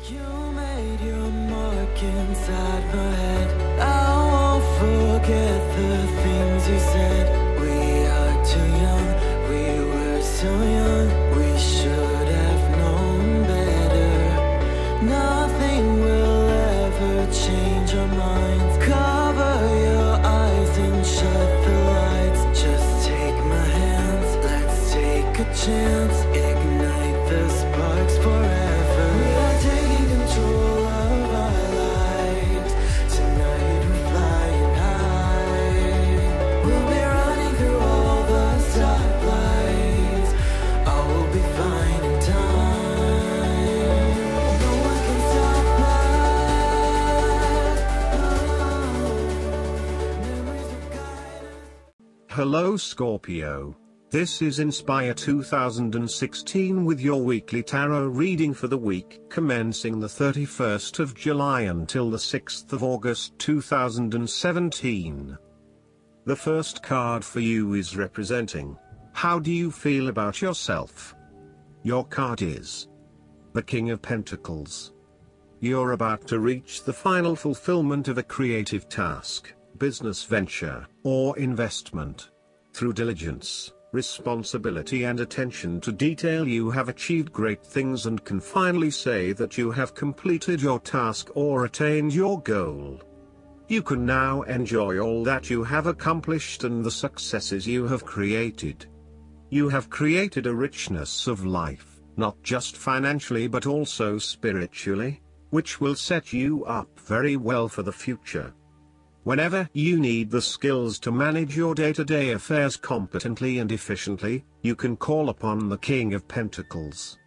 You made your mark inside my head. I won't forget the things you said. We are too young, we were so young. We should have known better. Nothing will ever change our minds. Cover your eyes and shut the lights. Just take my hands, let's take a chance. Ignite the sparks forever. We are taking control of our lives. Tonight we're flying high. We'll be running through all the stoplights. All will be fine in time. No one can stop us. Memories will guide us. Hello Scorpio. This is Inspire 2016 with your weekly tarot reading for the week commencing the 31st of July until the 6th of August 2017. The first card for you is representing, how do you feel about yourself? Your card is the King of Pentacles. You're about to reach the final fulfillment of a creative task, business venture, or investment. Through diligence, responsibility and attention to detail you have achieved great things and can finally say that you have completed your task or attained your goal. You can now enjoy all that you have accomplished and the successes you have created. You have created a richness of life, not just financially but also spiritually, which will set you up very well for the future. Whenever you need the skills to manage your day-to-day affairs competently and efficiently, you can call upon the King of Pentacles.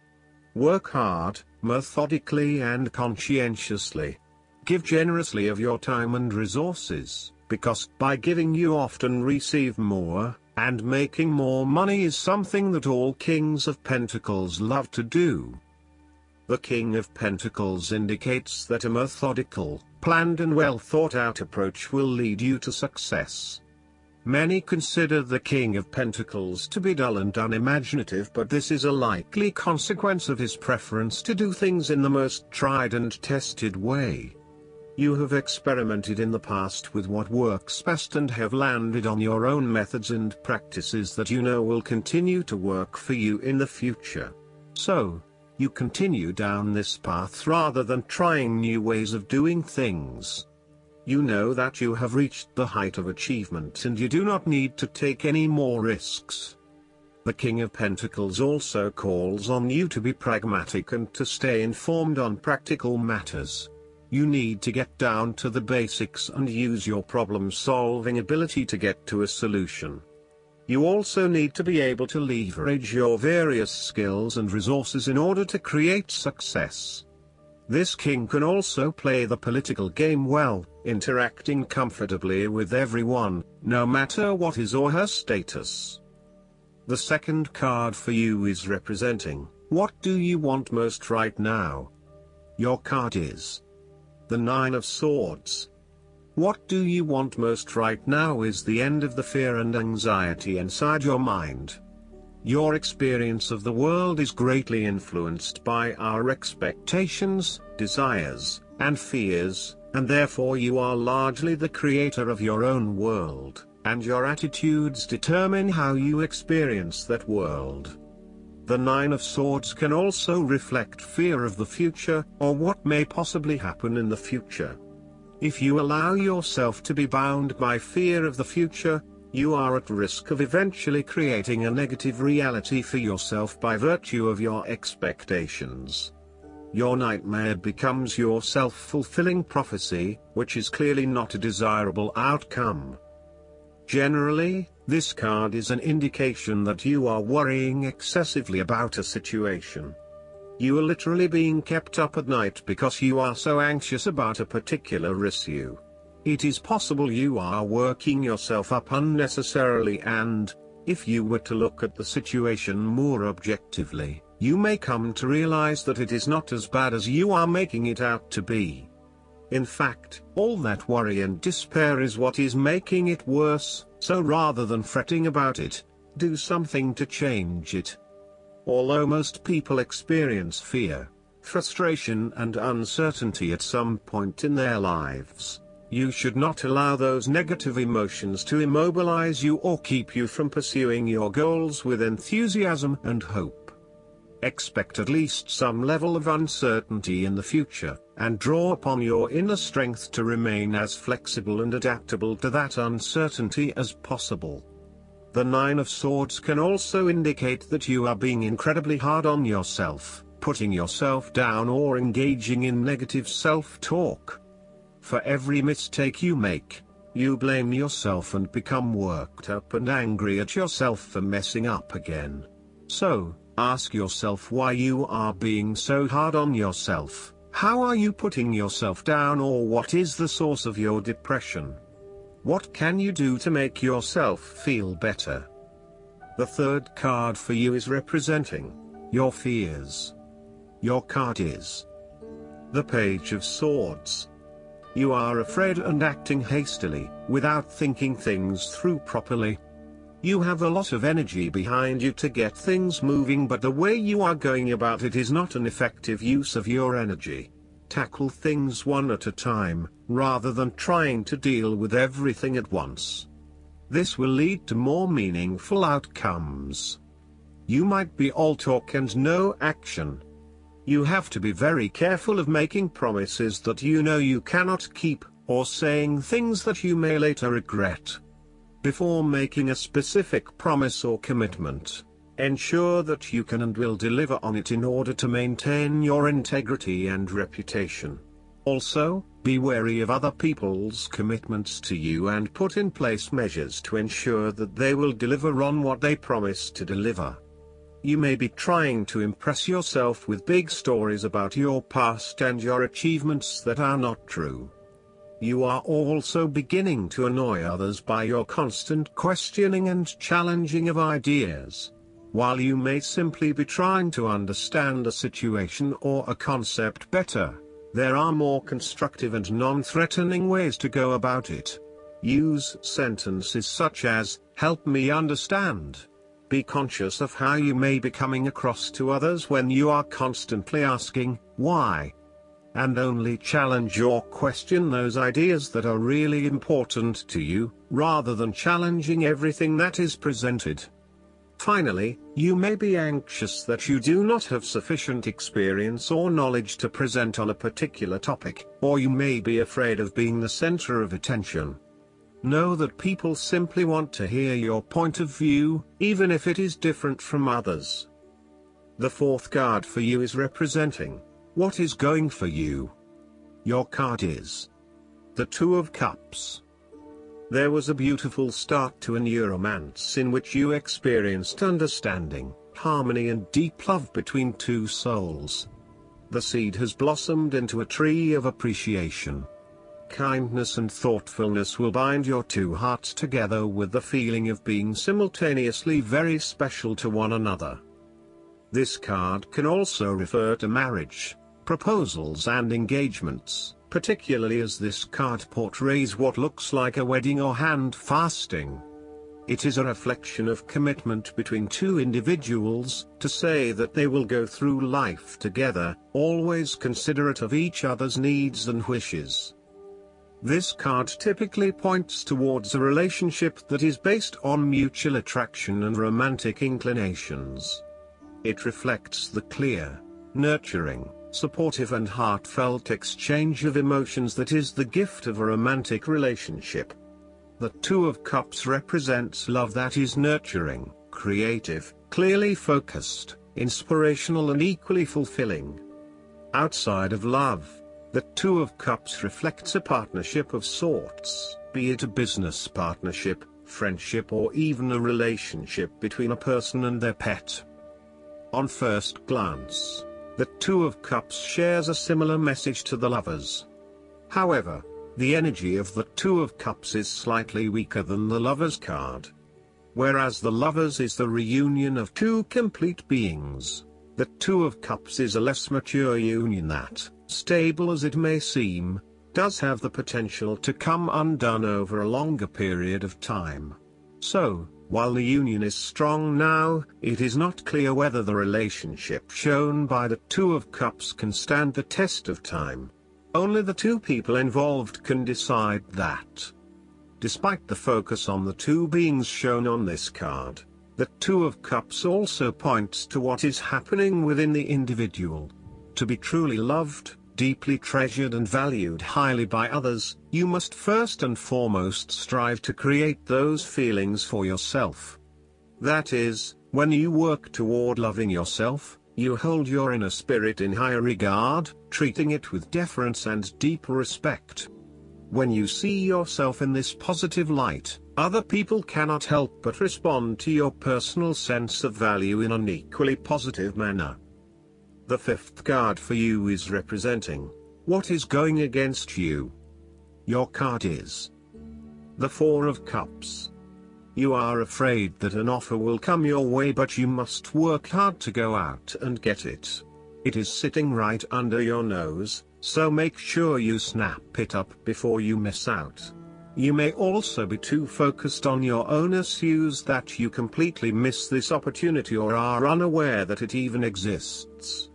Work hard, methodically and conscientiously. Give generously of your time and resources, because by giving you often receive more, and making more money is something that all Kings of Pentacles love to do. The King of Pentacles indicates that a methodical, planned and well thought out approach will lead you to success. Many consider the King of Pentacles to be dull and unimaginative, but this is a likely consequence of his preference to do things in the most tried and tested way. You have experimented in the past with what works best and have landed on your own methods and practices that you know will continue to work for you in the future. So, you continue down this path rather than trying new ways of doing things. You know that you have reached the height of achievement and you do not need to take any more risks. The King of Pentacles also calls on you to be pragmatic and to stay informed on practical matters. You need to get down to the basics and use your problem-solving ability to get to a solution. You also need to be able to leverage your various skills and resources in order to create success. This king can also play the political game well, interacting comfortably with everyone, no matter what his or her status. The second card for you is representing, what do you want most right now? Your card is the Nine of Swords. What do you want most right now is the end of the fear and anxiety inside your mind. Your experience of the world is greatly influenced by our expectations, desires, and fears, and therefore you are largely the creator of your own world, and your attitudes determine how you experience that world. The Nine of Swords can also reflect fear of the future, or what may possibly happen in the future. If you allow yourself to be bound by fear of the future, you are at risk of eventually creating a negative reality for yourself by virtue of your expectations. Your nightmare becomes your self-fulfilling prophecy, which is clearly not a desirable outcome. Generally, this card is an indication that you are worrying excessively about a situation. You are literally being kept up at night because you are so anxious about a particular issue. It is possible you are working yourself up unnecessarily, and, if you were to look at the situation more objectively, you may come to realize that it is not as bad as you are making it out to be. In fact, all that worry and despair is what is making it worse, so rather than fretting about it, do something to change it. Although most people experience fear, frustration and uncertainty at some point in their lives. You should not allow those negative emotions to immobilize you or keep you from pursuing your goals with enthusiasm and hope. Expect at least some level of uncertainty in the future, and draw upon your inner strength to remain as flexible and adaptable to that uncertainty as possible. The Nine of Swords can also indicate that you are being incredibly hard on yourself, putting yourself down or engaging in negative self-talk. For every mistake you make, you blame yourself and become worked up and angry at yourself for messing up again. So, ask yourself why you are being so hard on yourself. How are you putting yourself down, or what is the source of your depression? What can you do to make yourself feel better? The third card for you is representing your fears. Your card is the Page of Swords. You are afraid and acting hastily, without thinking things through properly. You have a lot of energy behind you to get things moving, but the way you are going about it is not an effective use of your energy. Tackle things one at a time, rather than trying to deal with everything at once. This will lead to more meaningful outcomes. You might be all talk and no action. You have to be very careful of making promises that you know you cannot keep, or saying things that you may later regret. Before making a specific promise or commitment, ensure that you can and will deliver on it in order to maintain your integrity and reputation. Also, be wary of other people's commitments to you and put in place measures to ensure that they will deliver on what they promise to deliver. You may be trying to impress yourself with big stories about your past and your achievements that are not true. You are also beginning to annoy others by your constant questioning and challenging of ideas. While you may simply be trying to understand a situation or a concept better, there are more constructive and non-threatening ways to go about it. Use sentences such as, "Help me understand." Be conscious of how you may be coming across to others when you are constantly asking, "Why?" And only challenge or question those ideas that are really important to you, rather than challenging everything that is presented. Finally, you may be anxious that you do not have sufficient experience or knowledge to present on a particular topic, or you may be afraid of being the center of attention. Know that people simply want to hear your point of view, even if it is different from others. The fourth card for you is representing what is going for you. Your card is the Two of Cups. There was a beautiful start to a new romance in which you experienced understanding, harmony and deep love between two souls. The seed has blossomed into a tree of appreciation. Kindness and thoughtfulness will bind your two hearts together with the feeling of being simultaneously very special to one another. This card can also refer to marriage, proposals and engagements, particularly as this card portrays what looks like a wedding or hand fasting. It is a reflection of commitment between two individuals, to say that they will go through life together, always considerate of each other's needs and wishes. This card typically points towards a relationship that is based on mutual attraction and romantic inclinations. It reflects the clear, nurturing, supportive and heartfelt exchange of emotions that is the gift of a romantic relationship. The Two of Cups represents love that is nurturing, creative, clearly focused, inspirational and equally fulfilling. Outside of love, the Two of Cups reflects a partnership of sorts, be it a business partnership, friendship or even a relationship between a person and their pet. On first glance, the Two of Cups shares a similar message to the Lovers. However, the energy of the Two of Cups is slightly weaker than the Lovers card. Whereas the Lovers is the reunion of two complete beings, the Two of Cups is a less mature union that, stable as it may seem, does have the potential to come undone over a longer period of time. So, While the union is strong now, it is not clear whether the relationship shown by the Two of Cups can stand the test of time. Only the two people involved can decide that. Despite the focus on the two beings shown on this card, the Two of Cups also points to what is happening within the individual. To be truly loved, deeply treasured and valued highly by others, you must first and foremost strive to create those feelings for yourself. That is, when you work toward loving yourself, you hold your inner spirit in high regard, treating it with deference and deep respect. When you see yourself in this positive light, other people cannot help but respond to your personal sense of value in an equally positive manner. The fifth card for you is representing what is going against you. Your card is the Four of Cups. You are afraid that an offer will come your way, but you must work hard to go out and get it. It is sitting right under your nose, so make sure you snap it up before you miss out. You may also be too focused on your own issues that you completely miss this opportunity or are unaware that it even exists.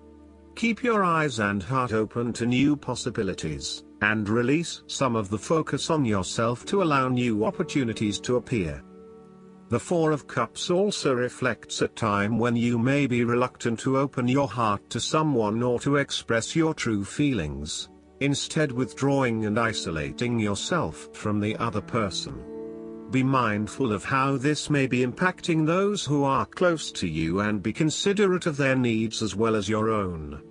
Keep your eyes and heart open to new possibilities, and release some of the focus on yourself to allow new opportunities to appear. The Four of Cups also reflects a time when you may be reluctant to open your heart to someone or to express your true feelings, instead withdrawing and isolating yourself from the other person. Be mindful of how this may be impacting those who are close to you and be considerate of their needs as well as your own.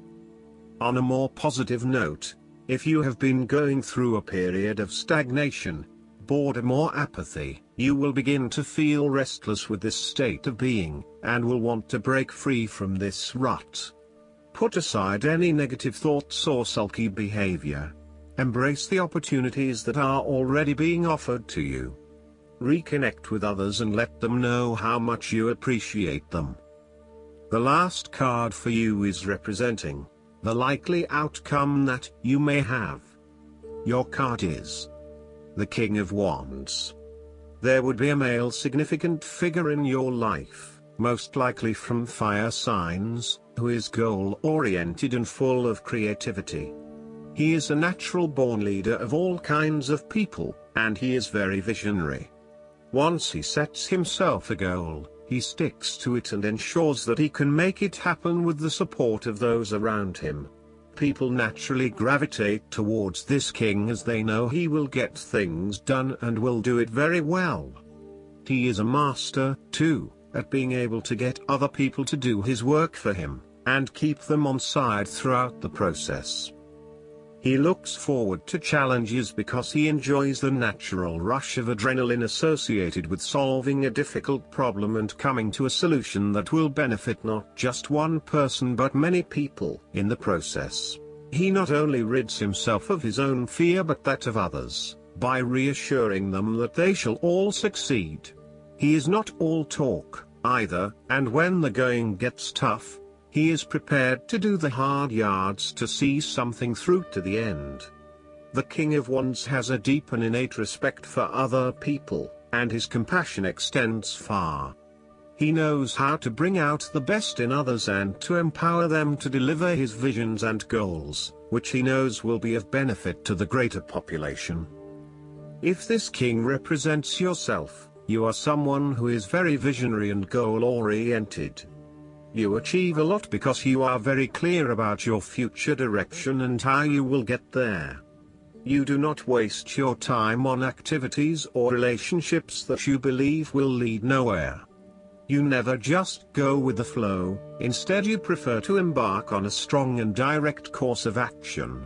On a more positive note, if you have been going through a period of stagnation, boredom or apathy, you will begin to feel restless with this state of being, and will want to break free from this rut. Put aside any negative thoughts or sulky behavior. Embrace the opportunities that are already being offered to you. Reconnect with others and let them know how much you appreciate them. The last card for you is representing the likely outcome that you may have. Your card is the King of Wands. There would be a male significant figure in your life, most likely from fire signs, who is goal-oriented and full of creativity. He is a natural-born leader of all kinds of people, and he is very visionary. Once he sets himself a goal, he sticks to it and ensures that he can make it happen with the support of those around him. People naturally gravitate towards this king as they know he will get things done and will do it very well. He is a master, too, at being able to get other people to do his work for him, and keep them on side throughout the process. He looks forward to challenges because he enjoys the natural rush of adrenaline associated with solving a difficult problem and coming to a solution that will benefit not just one person but many people in the process. He not only rids himself of his own fear but that of others, by reassuring them that they shall all succeed. He is not all talk, either, and when the going gets tough, he is prepared to do the hard yards to see something through to the end. The King of Wands has a deep and innate respect for other people, and his compassion extends far. He knows how to bring out the best in others and to empower them to deliver his visions and goals, which he knows will be of benefit to the greater population. If this king represents yourself, you are someone who is very visionary and goal-oriented. You achieve a lot because you are very clear about your future direction and how you will get there. You do not waste your time on activities or relationships that you believe will lead nowhere. You never just go with the flow, instead you prefer to embark on a strong and direct course of action.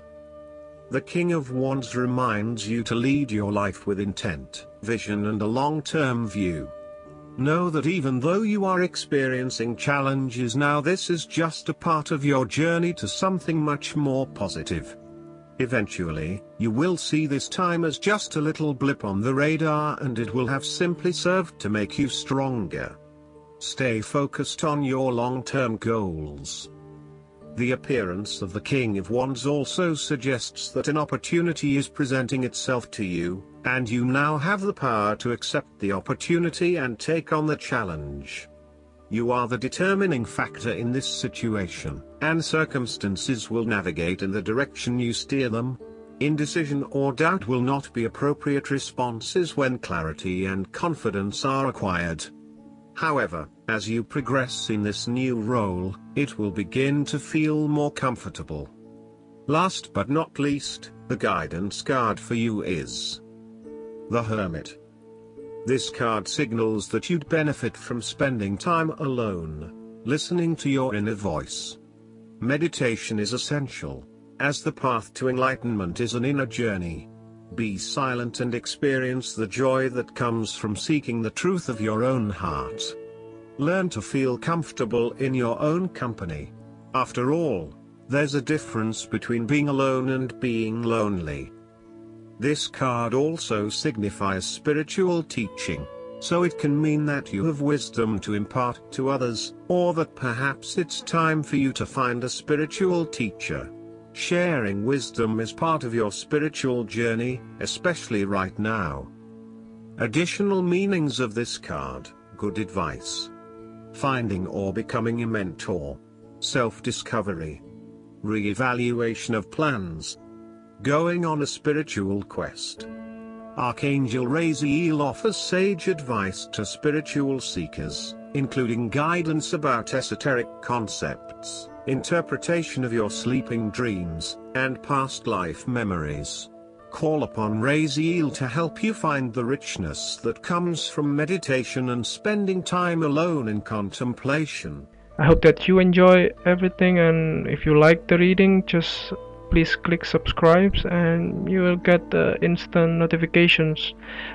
The King of Wands reminds you to lead your life with intent, vision and a long-term view. Know that even though you are experiencing challenges now, this is just a part of your journey to something much more positive. Eventually, you will see this time as just a little blip on the radar and it will have simply served to make you stronger. Stay focused on your long-term goals. The appearance of the King of Wands also suggests that an opportunity is presenting itself to you, and you now have the power to accept the opportunity and take on the challenge. You are the determining factor in this situation, and circumstances will navigate in the direction you steer them. Indecision or doubt will not be appropriate responses when clarity and confidence are acquired. However, as you progress in this new role, it will begin to feel more comfortable. Last but not least, the guidance card for you is the Hermit. This card signals that you'd benefit from spending time alone, listening to your inner voice. Meditation is essential, as the path to enlightenment is an inner journey. Be silent and experience the joy that comes from seeking the truth of your own heart. Learn to feel comfortable in your own company. After all, there's a difference between being alone and being lonely. This card also signifies spiritual teaching, so it can mean that you have wisdom to impart to others, or that perhaps it's time for you to find a spiritual teacher. Sharing wisdom is part of your spiritual journey, especially right now. Additional meanings of this card: good advice, finding or becoming a mentor, self-discovery, re-evaluation of plans, going on a spiritual quest. Archangel Raziel offers sage advice to spiritual seekers, including guidance about esoteric concepts, interpretation of your sleeping dreams, and past life memories. Call upon Raziel to help you find the richness that comes from meditation and spending time alone in contemplation. I hope that you enjoy everything, and if you like the reading, just please click subscribe and you will get instant notifications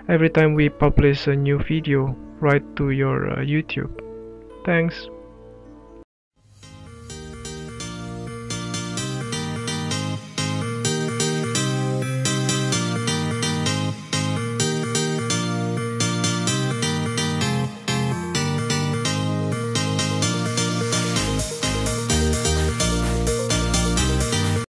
every time we publish a new video right to your YouTube. Thanks.